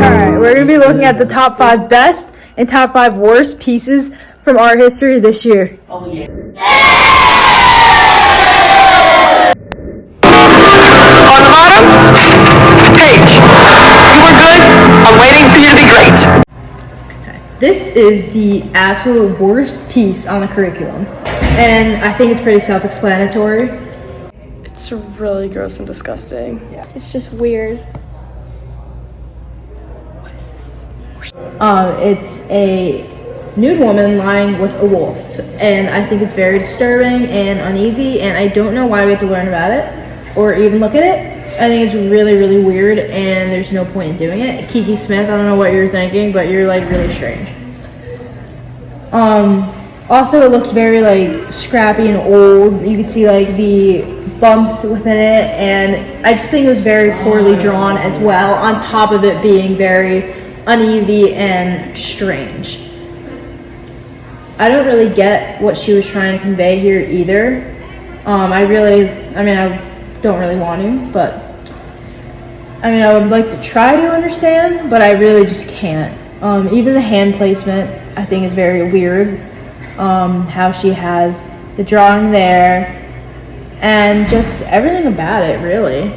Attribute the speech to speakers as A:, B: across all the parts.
A: Alright, we're going to be looking at the top 5 best and top 5 worst pieces from art history this year.
B: Oh, yeah.
C: On the bottom, Paige. You were good. I'm waiting for you to be great.
A: This is the absolute worst piece on the curriculum, and I think it's pretty self-explanatory.
D: It's really gross and disgusting.
E: It's just weird.
A: It's a nude woman lying with a wolf, and I think it's very disturbing and uneasy, and I don't know why we have to learn about it or even look at it. I think it's really, really weird, and there's no point in doing it. Kiki Smith, I don't know what you're thinking, but you're like really strange. Also, it looks very like scrappy and old. You can see like the bumps within it, and I just think it was very poorly drawn as well, on top of it being very uneasy and strange. I don't really get what she was trying to convey here either. I don't really want to, but I would like to try to understand, but I really just can't. Even the hand placement I think is very weird. How she has the drawing there and just everything about it, really.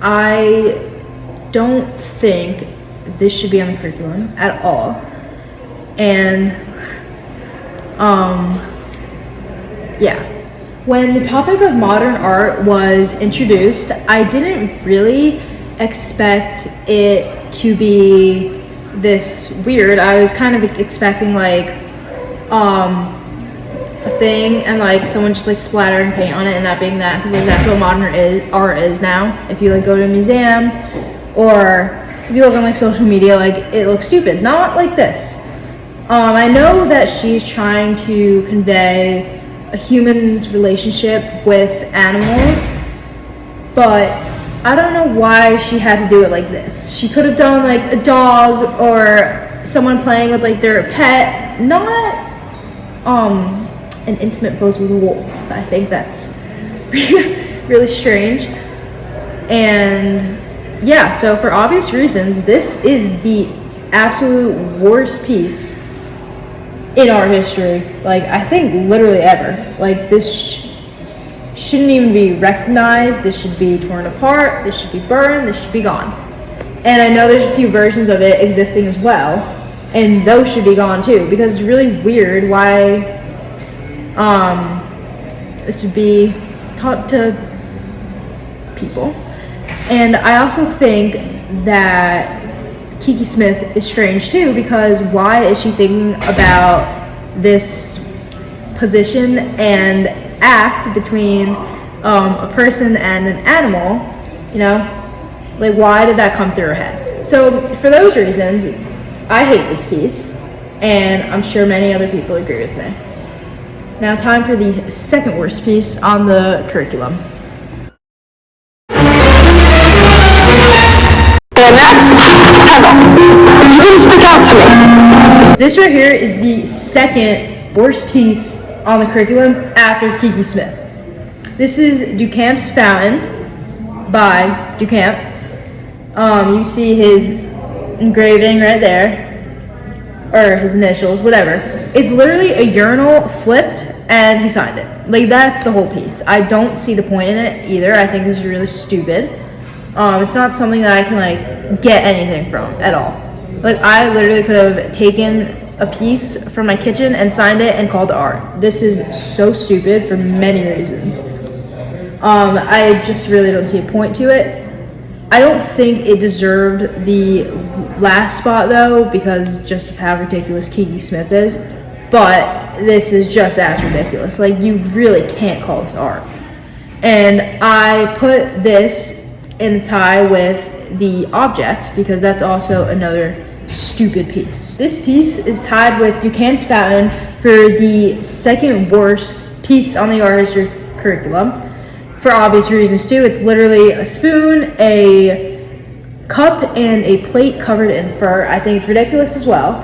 A: I don't think this should be on the curriculum at all. And yeah. When the topic of modern art was introduced, I didn't really expect it to be this weird. I was kind of expecting like a thing and like someone just like splattering paint on it and that being that, because like, that's what modern art is now. If you like go to a museum or if you look on like social media, like it looks stupid. Not like this. I know that she's trying to convey a human's relationship with animals, but I don't know why she had to do it like this. She could have done like a dog or someone playing with like their pet, not an intimate pose with a wolf. I think that's really strange. And yeah, so for obvious reasons, this is the absolute worst piece in art history, like I think literally ever. Like this shouldn't even be recognized. This should be torn apart. This should be burned. This should be gone. And I know there's a few versions of it existing as well, and those should be gone too, because it's really weird why this would be taught to people. And I also think that Kiki Smith is strange too, because why is she thinking about this position and act between a person and an animal, you know? Like, why did that come through her head? So for those reasons, I hate this piece, and I'm sure many other people agree with me. Now time for the second worst piece on the curriculum.
C: Next, Kendall. You didn't stick out to me.
A: This right here is the second worst piece on the curriculum after Kiki Smith. This is Duchamp's Fountain by Duchamp. You see his engraving right there, or his initials, whatever. It's literally a urinal flipped and he signed it. Like, that's the whole piece. I don't see the point in it either. I think this is really stupid. It's not something that I can like get anything from at all. Like, I literally could have taken a piece from my kitchen and signed it and called it art. This is so stupid for many reasons. I just really don't see a point to it. I don't think it deserved the last spot though, because just of how ridiculous Kiki Smith is. But this is just as ridiculous. Like, you really can't call this art. And I put this in tie with the object because that's also another stupid piece. This piece is tied with Duchamp's Fountain for the second worst piece on the art history curriculum, for obvious reasons too. It's literally a spoon, a cup, and a plate covered in fur. I think it's ridiculous as well.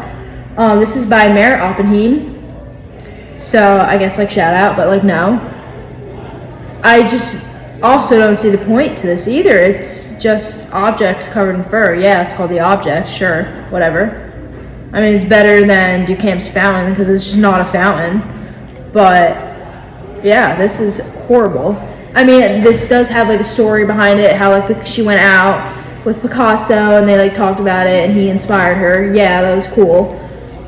A: This is by Merritt Oppenheim, so I guess like shout out, but like no. also don't see the point to this either. It's just objects covered in fur. Yeah, it's called the object, sure, whatever. I mean, it's better than Duchamp's fountain because it's just not a fountain. But yeah, this is horrible. I mean, this does have like a story behind it, how like she went out with Picasso and they like talked about it and he inspired her. Yeah, that was cool.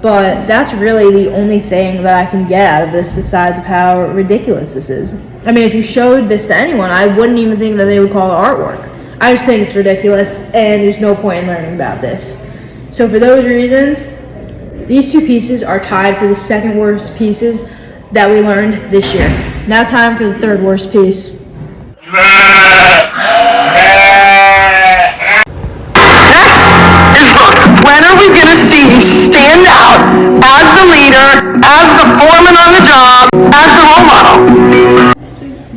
A: But that's really the only thing that I can get out of this besides of how ridiculous this is. I mean, if you showed this to anyone, I wouldn't even think that they would call it artwork. I just think it's ridiculous and there's no point in learning about this. So for those reasons, these two pieces are tied for the second worst pieces that we learned this year. Now time for the third worst piece.
C: Is Hook. When are we going to see you stand out as the leader, as the foreman on the job, as the role model?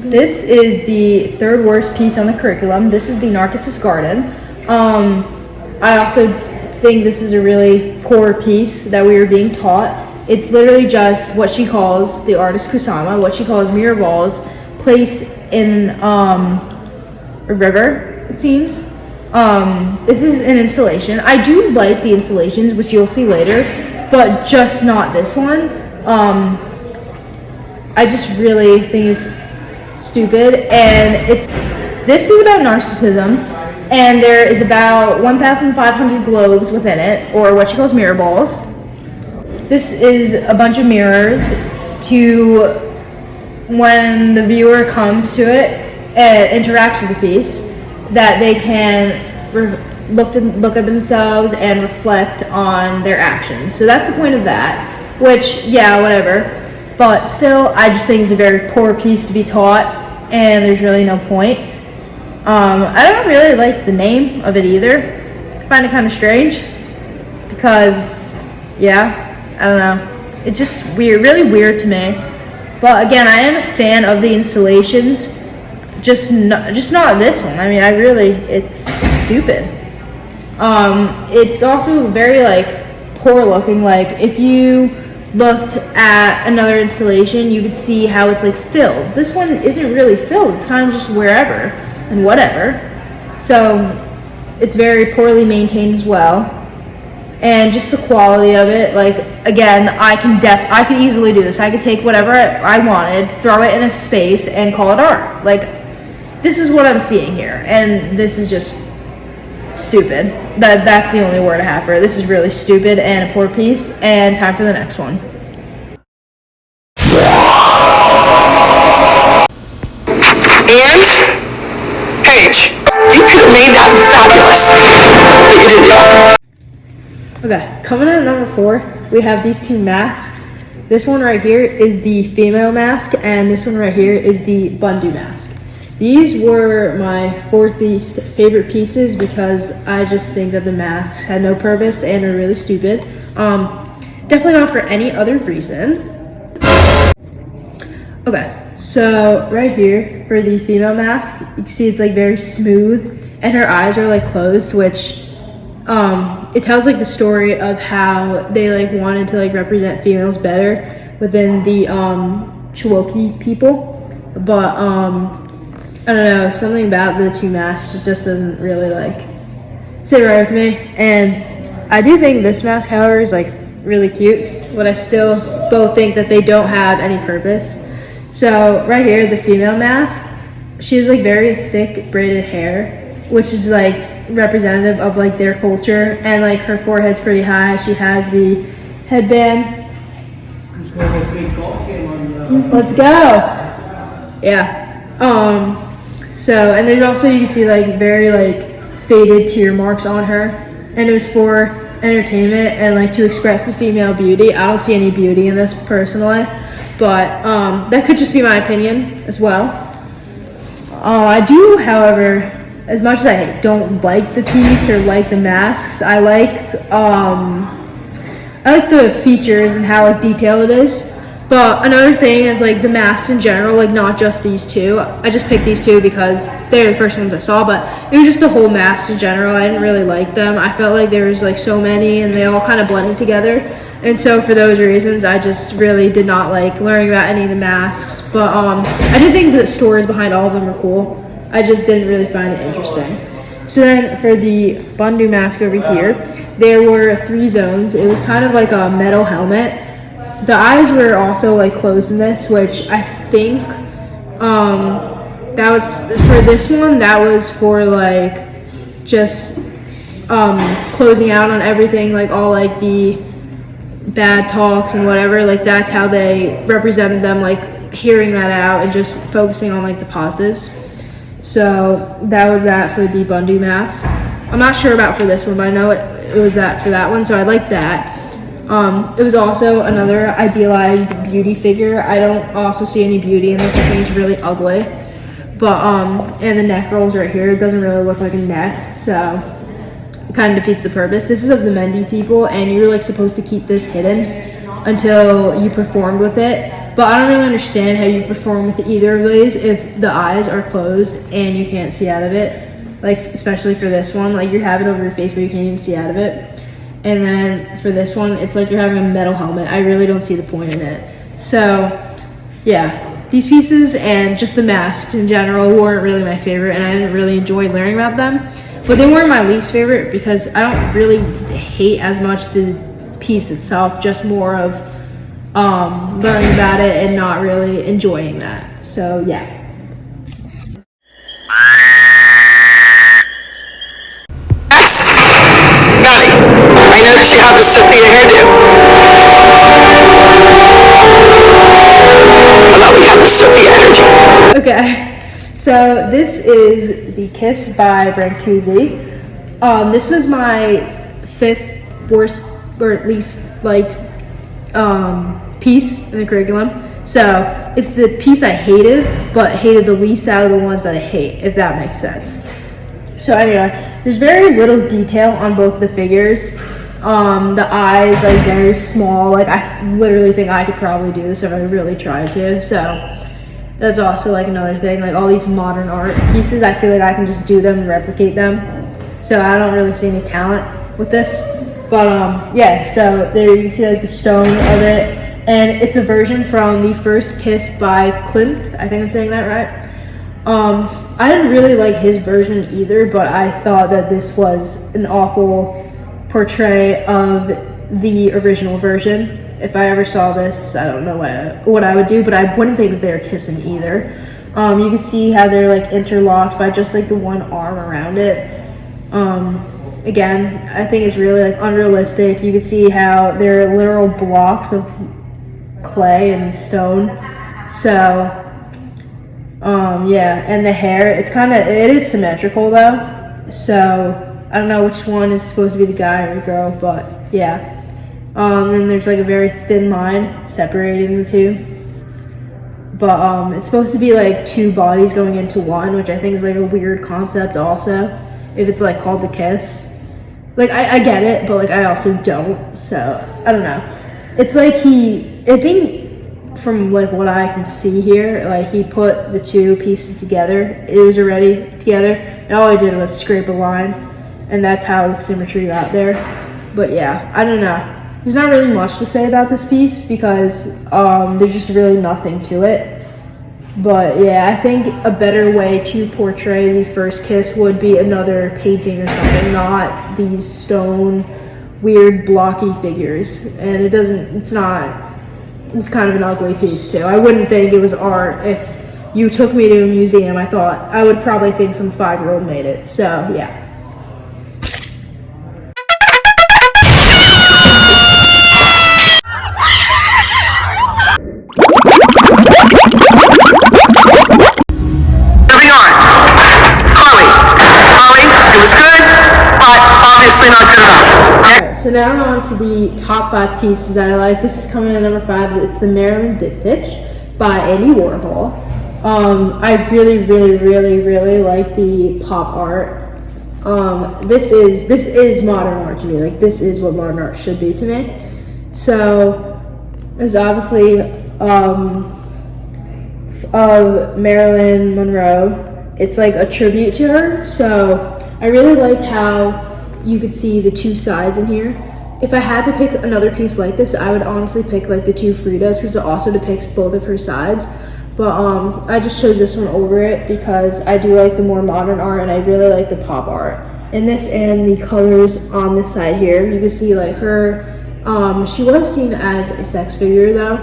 A: This is the third worst piece on the curriculum. This is the Narcissus Garden. I also think this is a really poor piece that we are being taught. It's literally just what she calls the artist Kusama, what she calls mirror balls placed in a river, it seems. This is an installation. I do like the installations, which you'll see later, but just not this one. I just really think it's stupid, and this is about narcissism, and there is about 1,500 globes within it, or what she calls mirror balls. This is a bunch of mirrors to when the viewer comes to it and interacts with the piece, that they can look at themselves and reflect on their actions. So that's the point of that, which, yeah, whatever. But still, I just think it's a very poor piece to be taught, and there's really no point. I don't really like the name of it either. I find it kind of strange because, yeah, I don't know. It's just weird, really weird to me. But again, I am a fan of the installations, just not this one. I mean, it's stupid. It's also very like poor looking. Like if you looked at another installation, you could see how it's like filled. This one isn't really filled. It's kind of just wherever and whatever. So it's very poorly maintained as well. And just the quality of it, like, again, I could easily do this. I could take whatever I wanted, throw it in a space, and call it art. Like, this is what I'm seeing here, and this is just stupid. That's the only word I have for it. This is really stupid and a poor piece, and time for the next one.
C: And, Paige, you could have made that fabulous, but you didn't.
A: Okay, coming in at number 4, we have these two masks. This one right here is the female mask, and this one right here is the Bundu mask. These were my 4th least favorite pieces because I just think that the masks had no purpose and are really stupid. Definitely not for any other reason. Okay, so right here for the female mask, you can see it's like very smooth, and her eyes are like closed, which it tells like the story of how they like wanted to like represent females better within the Cherokee people, but I don't know, something about the two masks just doesn't really like sit right with me. And I do think this mask, however, is like really cute, but I still both think that they don't have any purpose. So right here, the female mask, she has like very thick braided hair, which is like representative of like their culture, and like her forehead's pretty high. She has the headband.
B: Who's going to a big golf game on
A: Let's go. Yeah. So, and there's also, you can see like very like faded tear marks on her, and it was for entertainment and like to express the female beauty. I don't see any beauty in this personally, but that could just be my opinion as well. I do, however, as much as I don't like the piece or like the masks, I like the features and how like detailed it is. But another thing is like the masks in general, like not just these two. I just picked these two because they're the first ones I saw, but it was just the whole mask in general. I didn't really like them. I felt like there was like so many and they all kind of blended together. And so for those reasons, I just really did not like learning about any of the masks. But I did think the stories behind all of them were cool. I just didn't really find it interesting. So then for the Bundu mask over here, there were 3 zones. It was kind of like a metal helmet. The eyes were also like closed in this, which I think that was for this one. That was for like just closing out on everything, like all like the bad talks and whatever. Like that's how they represented them, like hearing that out and just focusing on like the positives. So that was that for the Bundu mask. I'm not sure about for this one, but I know it was that for that one, so I like that. It was also another idealized beauty figure. I don't also see any beauty in this. I think it's really ugly. But, and the neck rolls right here. It doesn't really look like a neck, so it kind of defeats the purpose. This is of the Mendi people, and you're like supposed to keep this hidden until you performed with it. But I don't really understand how you perform with either of these if the eyes are closed and you can't see out of it. Like, especially for this one, like you have it over your face, but you can't even see out of it. And then for this one, it's like you're having a metal helmet. I really don't see the point in it. So, yeah, these pieces and just the masks in general weren't really my favorite, and I didn't really enjoy learning about them. But they weren't my least favorite because I don't really hate as much the piece itself, just more of learning about it and not really enjoying that. So, yeah.
C: I notice you have a Sophia hairdo. I love you have the Sophia energy.
A: Okay, so this is the Kiss by Brancusi. This was my 5th worst, or at least like piece in the curriculum. So it's the piece I hated, but hated the least out of the ones that I hate, if that makes sense. So anyway, there's very little detail on both the figures. The eyes, like, very small. Like, I literally think I could probably do this if I really tried to. So that's also like another thing. Like all these modern art pieces, I feel like I can just do them and replicate them. So I don't really see any talent with this. But yeah, so there you can see like the stone of it. And it's a version from the first Kiss by Klimt. I think I'm saying that right. I didn't really like his version either, but I thought that this was an awful portray of the original version. If I ever saw this, I don't know what I would do, but I wouldn't think that they were kissing either. You can see how they're like interlocked by just like the one arm around it. Again, I think it's really like unrealistic. You can see how they're literal blocks of clay and stone. So yeah, and the hair, it is symmetrical though, so I don't know which one is supposed to be the guy or the girl, but yeah. Then there's like a very thin line separating the two, but it's supposed to be like 2 bodies going into one, which I think is like a weird concept also, if it's like called the Kiss. Like I get it, but like I also don't, so I don't know. It's like I think from like what I can see here, like he put the 2 pieces together. It was already together, and all he did was scrape a line, and that's how the symmetry got there. But yeah, I don't know. There's not really much to say about this piece because there's just really nothing to it. But yeah, I think a better way to portray the first Kiss would be another painting or something, not these stone, weird, blocky figures. And it's kind of an ugly piece too. I wouldn't think it was art. If you took me to a museum, I would probably think some 5-year-old made it. So yeah.
C: Moving on. Chloe, it was good, but obviously not good enough.
A: Alright, so now I'm on to the top 5 pieces that I like. This is coming in at number 5. It's the Marilyn Diptych by Andy Warhol. I really, really, really, really like the pop art. This is modern art to me. Like, this is what modern art should be to me. So, this is obviously of Marilyn Monroe. It's like a tribute to her. So, I really liked how you could see the 2 sides in here. If I had to pick another piece like this, I would honestly pick like the 2 Fridas because it also depicts both of her sides. But I just chose this one over it because I do like the more modern art and I really like the pop art. And this and the colors on this side here, you can see like her, she was seen as a sex figure though,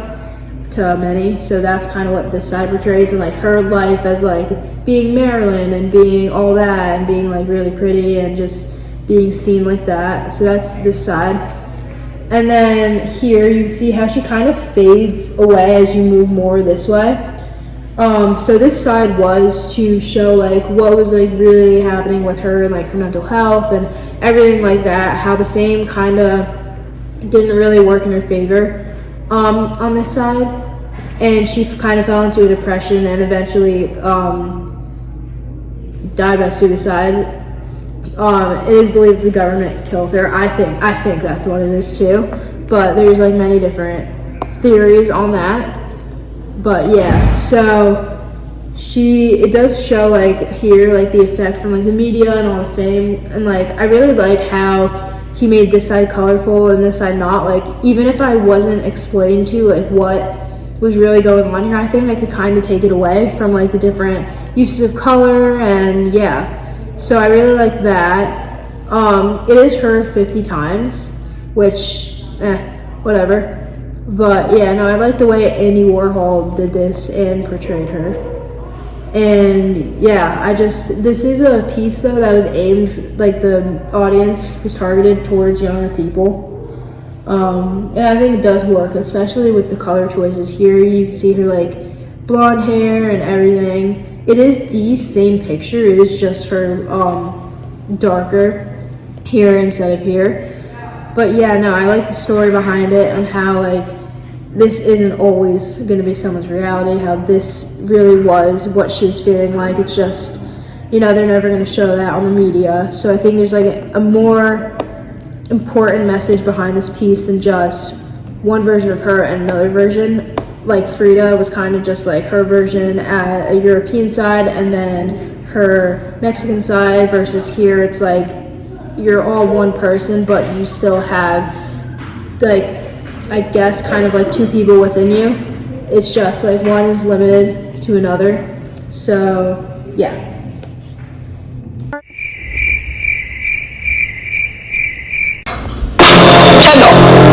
A: to many. So that's kind of what this side portrays, and like her life as like being Marilyn and being all that and being like really pretty and just being seen like that. So that's this side. And then here you can see how she kind of fades away as you move more this way. So this side was to show like what was like really happening with her and like her mental health and everything like that, how the fame kind of didn't really work in her favor on this side, and she kind of fell into a depression and eventually died by suicide. It is believed the government killed her. I think that's what it is too, but there's like many different theories on that. But yeah, so it does show like here like the effect from like the media and all the fame, and like I really like how he made this side colorful and this side not. Like even if I wasn't explained to like what was really going on here, I think I could kind of take it away from like the different uses of color, and yeah, so I really like that. It is her 50 times, which whatever. But yeah, no, I like the way Andy Warhol did this and portrayed her. And yeah, this is a piece though that was aimed, like the audience was targeted towards younger people. And I think it does work, especially with the color choices here. You can see her like blonde hair and everything. It is the same picture, it is just her darker here instead of here. But yeah, no, I like the story behind it and how like this isn't always going to be someone's reality, how this really was what she was feeling like. It's just, you know, they're never going to show that on the media. So I think there's like a more important message behind this piece than just one version of her and another version. Like Frida was kind of just like her version at a European side and then her Mexican side, versus here it's like you're all one person, but you still have like, I guess, kind of like two people within you. It's just like one is limited to another. So yeah.
C: Kendall,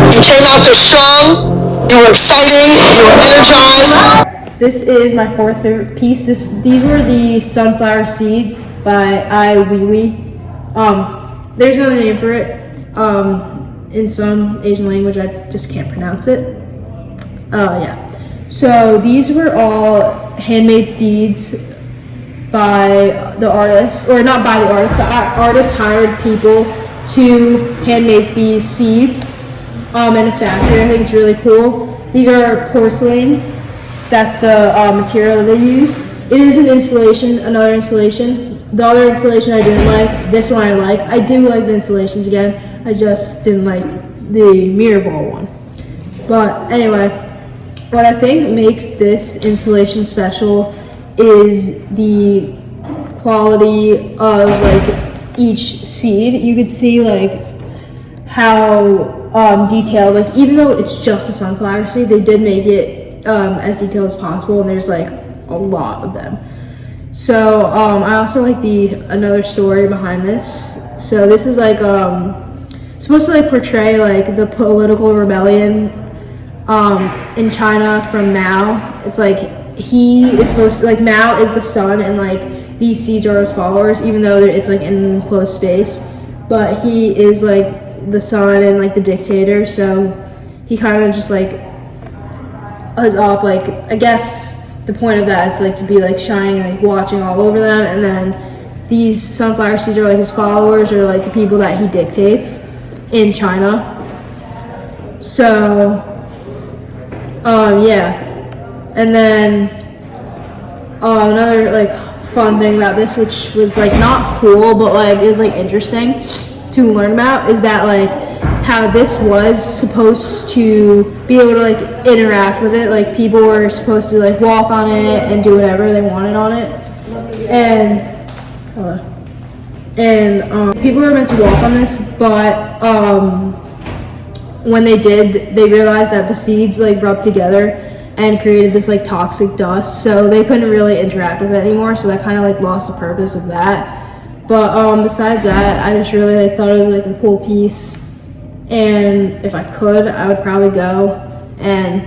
C: you came out this strong, you were exciting, you were energized.
A: This is my fourth favorite piece. These were the Sunflower Seeds by Ai Weiwei. There's no name for it. In some Asian language, I just can't pronounce it. Yeah. So these were all handmade seeds by the artist, or not by the artist. The artist hired people to handmake these seeds in a factory. I think it's really cool. These are porcelain. That's the material they used. It is an installation, another installation. The other installation I didn't like. This one I like. I do like the installations again. I just didn't like the mirror ball one. But anyway, what I think makes this installation special is the quality of like each seed. You could see like how detailed, like even though it's just a sunflower seed, they did make it as detailed as possible, and there's like a lot of them. So I also like another story behind this. So this is like supposed to like portray like the political rebellion in China from Mao. It's like he is supposed to, like Mao is the sun and like these seeds are his followers, even though it's like in an enclosed space. But he is like the sun and like the dictator, so he kind of just like is up, like I guess the point of that is like to be like shining and like watching all over them, and then these sunflower seeds are like his followers or like the people that he dictates in China. So yeah, and then another like fun thing about this, which was like not cool but like it was like interesting to learn about, is that like how this was supposed to be able to like interact with it. Like people were supposed to like walk on it and do whatever they wanted on it, and people were meant to walk on this, but when they did, they realized that the seeds like rubbed together and created this like toxic dust, so they couldn't really interact with it anymore, so that kind of like lost the purpose of that. But besides that, I just really like thought it was like a cool piece, and if I could, I would probably go and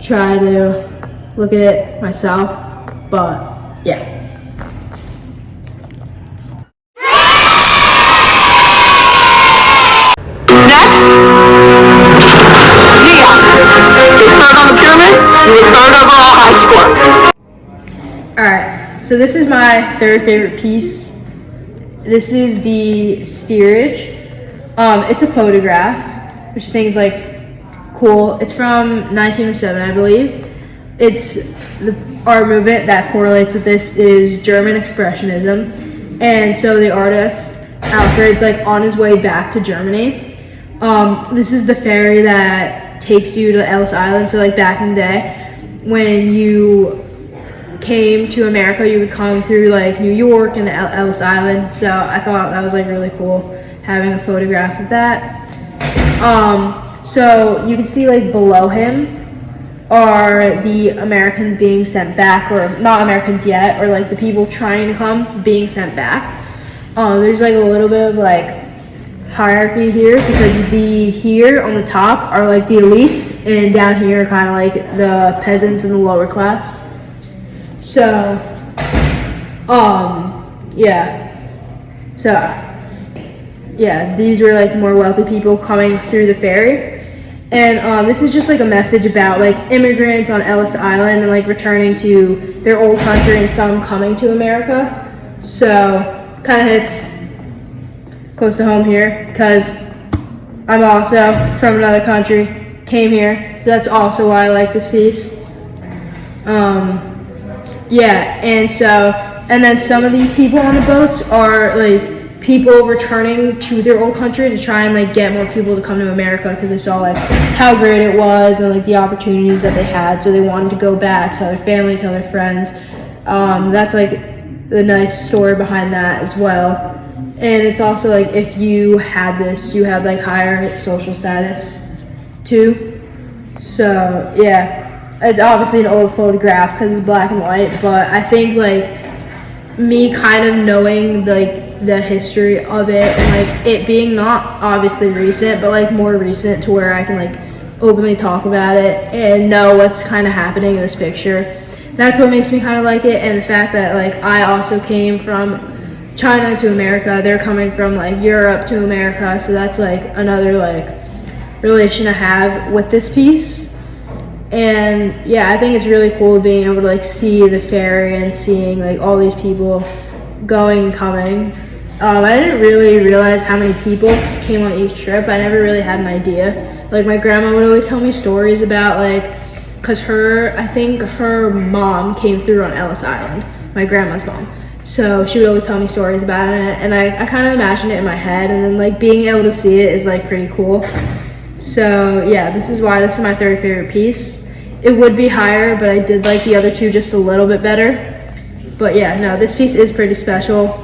A: try to look at it myself. But yeah.
C: Next, Nia. You're third on the pyramid, you were third overall high score.
A: Alright, so this is my third favorite piece. This is the steerage. It's a photograph, which I think is like cool. It's from 1907, I believe. It's the art movement that correlates with this is German Expressionism. And so the artist, Alfred's like on his way back to Germany. This is the ferry that takes you to Ellis Island. So like back in the day, when you came to America, you would come through like New York and Ellis Island. So I thought that was like really cool having a photograph of that. So you can see like below him are the Americans being sent back, or not Americans yet, or like the people trying to come being sent back. There's like a little bit of like hierarchy here, because the here on the top are like the elites, and down here are kind of like the peasants and the lower class. So yeah, these were like more wealthy people coming through the ferry. And this is just like a message about like immigrants on Ellis Island and like returning to their old country, and some coming to America. So kind of hits close to home here, because I'm also from another country, came here, so that's also why I like this piece. Yeah, and then some of these people on the boats are like people returning to their old country to try and like get more people to come to America, because they saw like how great it was and like the opportunities that they had, so they wanted to go back, tell their family, tell their friends. That's like the nice story behind that as well. And it's also like if you had this, you had like higher social status too. So yeah, it's obviously an old photograph because it's black and white, but I think like me kind of knowing like the history of it, and like it being not obviously recent, but like more recent to where I can like openly talk about it and know what's kind of happening in this picture. That's what makes me kind of like it. And the fact that like I also came from China to America, they're coming from like Europe to America, so that's like another like relation I have with this piece. And yeah, I think it's really cool being able to like see the ferry and seeing like all these people going and coming. I didn't really realize how many people came on each trip. I never really had an idea. Like my grandma would always tell me stories about like, cause I think her mom came through on Ellis Island, my grandma's mom. So she would always tell me stories about it, and I kind of imagined it in my head, and then like being able to see it is like pretty cool. So yeah, this is why this is my third favorite piece. It would be higher, but I did like the other two just a little bit better. But yeah, no, this piece is pretty special.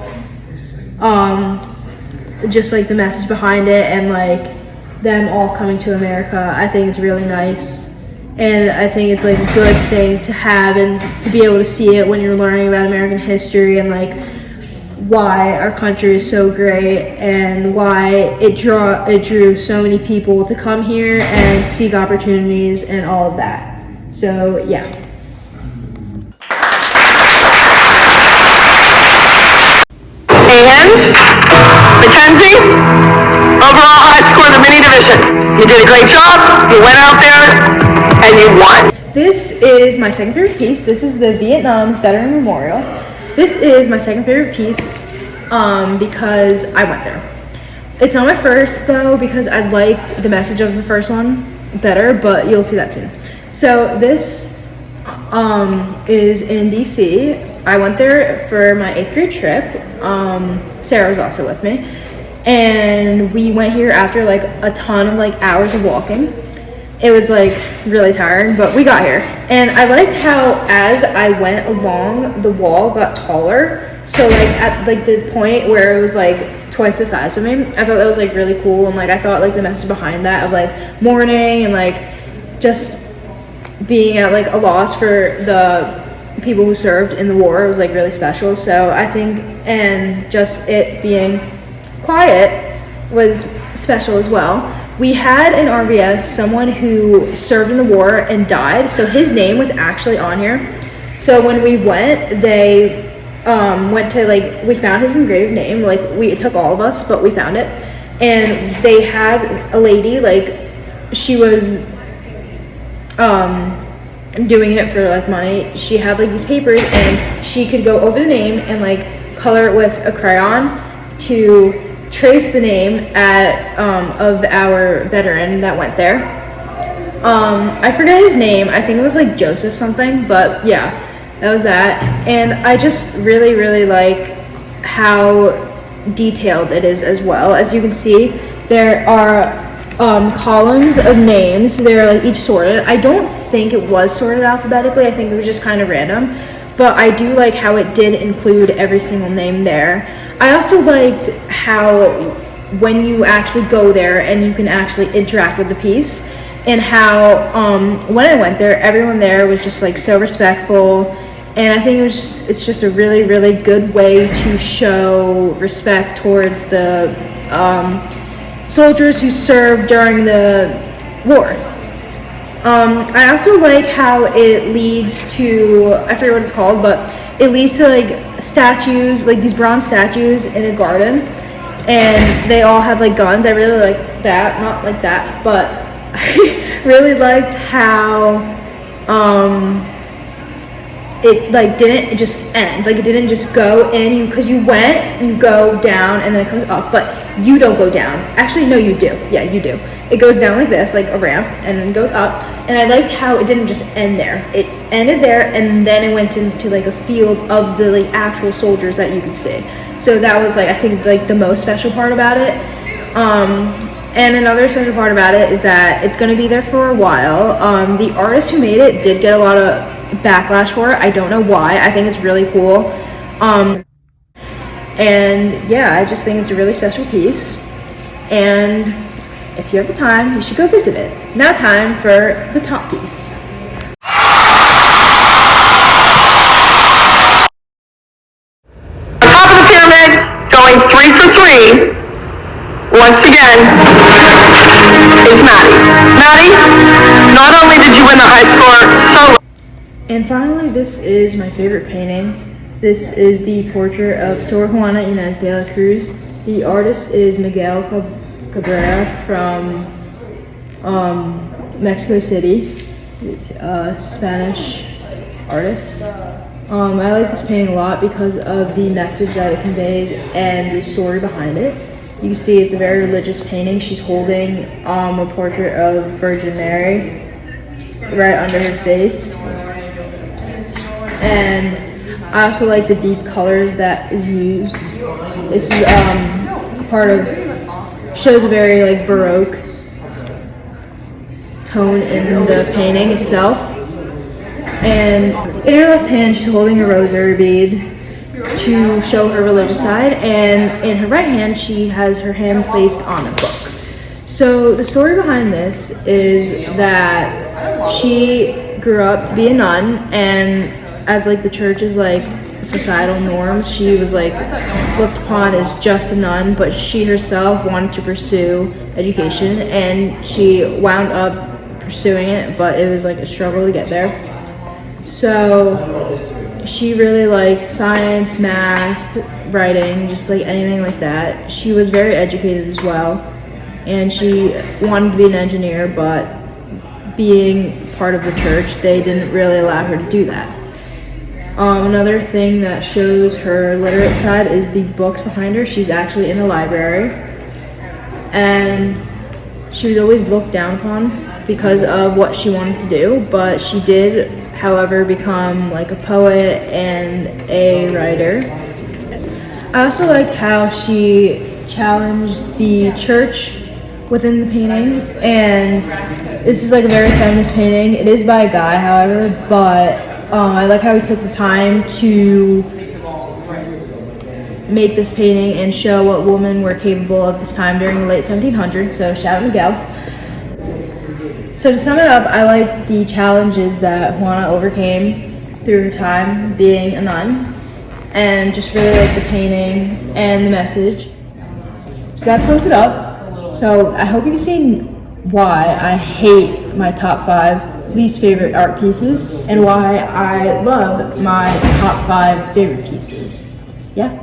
A: Just like the message behind it and like them all coming to America, I think it's really nice. And I think it's like a good thing to have and to be able to see it when you're learning about American history and like why our country is so great and why it drew so many people to come here and seek opportunities and all of that. So yeah.
C: And Mackenzie, overall high score in the mini division. You did a great job. You went out there and you won.
A: This is my second favorite piece. This is the Vietnam's Veteran Memorial. This is my second favorite piece because I went there. It's not my first though, because I like the message of the first one better, but you'll see that soon. So this is in DC. I went there for my 8th grade trip. Sarah was also with me. And we went here after like a ton of like hours of walking. It was like really tiring, but we got here. And I liked how as I went along, the wall got taller. So like at like the point where it was like twice the size of me, I thought that was like really cool. And like I thought like the message behind that of like mourning and like just being at like a loss for the people who served in the war. It was like really special. So I think, and just it being quiet was special as well. We had in RVS someone who served in the war and died, so his name was actually on here. So when we went, they went to like, we found his engraved name, like it took all of us, but we found it. And they had a lady, like she was doing it for like money. She had like these papers and she could go over the name and like color it with a crayon to trace the name of our veteran that went there. I forget his name. I think it was like Joseph something, but yeah, that was that. And I just really, really like how detailed it is as well. As you can see, there are columns of names. They're like each sorted. I don't think it was sorted alphabetically. I think it was just kind of random. But I do like how it did include every single name there. I also liked how when you actually go there and you can actually interact with the piece, and how when I went there, everyone there was just like so respectful. And I think it's just a really, really good way to show respect towards the soldiers who served during the war. I also like how it leads to, I forget what it's called, but it leads to like statues, like these bronze statues in a garden, and they all have like guns. I really like that, not like that, but I really liked how it like didn't just end, like it didn't just go in, because you go down and then it comes up, but you don't go down. Actually, no, you do. Yeah, you do. It goes down like this, like a ramp, and then goes up. And I liked how it didn't just end there. It ended there, and then it went into like a field of the like actual soldiers that you could see. So that was like, I think like the most special part about it. And another special part about it is that it's going to be there for a while. The artist who made it did get a lot of backlash for it. I don't know why. I think it's really cool. And yeah, I just think it's a really special piece. And if you have the time, you should go visit it. Now time for the top piece.
C: Top of the pyramid, going 3 for 3, once again, is Maddie. Maddie, not only did you win the high score solo.
A: And finally, this is my favorite painting. This is the portrait of Sor Juana Inés de la Cruz. The artist is Miguel Cabrera from Mexico City. It's a Spanish artist. I like this painting a lot because of the message that it conveys and the story behind it. You can see it's a very religious painting. She's holding a portrait of Virgin Mary right under her face. And I also like the deep colors that is used. This is shows a very like Baroque tone in the painting itself. And in her left hand, she's holding a rosary bead to show her religious side, and in her right hand, she has her hand placed on a book. So the story behind this is that she grew up to be a nun, and as like the church's like societal norms, she was like looked upon as just a nun, but she herself wanted to pursue education, and she wound up pursuing it, but it was like a struggle to get there. So she really liked science, math, writing, just like anything like that. She was very educated as well, and she wanted to be an engineer, but being part of the church, they didn't really allow her to do that. Another thing that shows her literate side is the books behind her. She's actually in a library, and she was always looked down upon because of what she wanted to do, but she did, however, become like a poet and a writer. I also liked how she challenged the church within the painting, and this is like a very feminist painting. It is by a guy, however, but I like how he took the time to make this painting and show what women were capable of this time during the late 1700s, so shout out Miguel. So to sum it up, I like the challenges that Juana overcame through her time being a nun, and just really like the painting and the message. So that sums it up. So I hope you can see why I hate my top 5 least favorite art pieces and why I love my top 5 favorite pieces. Yeah.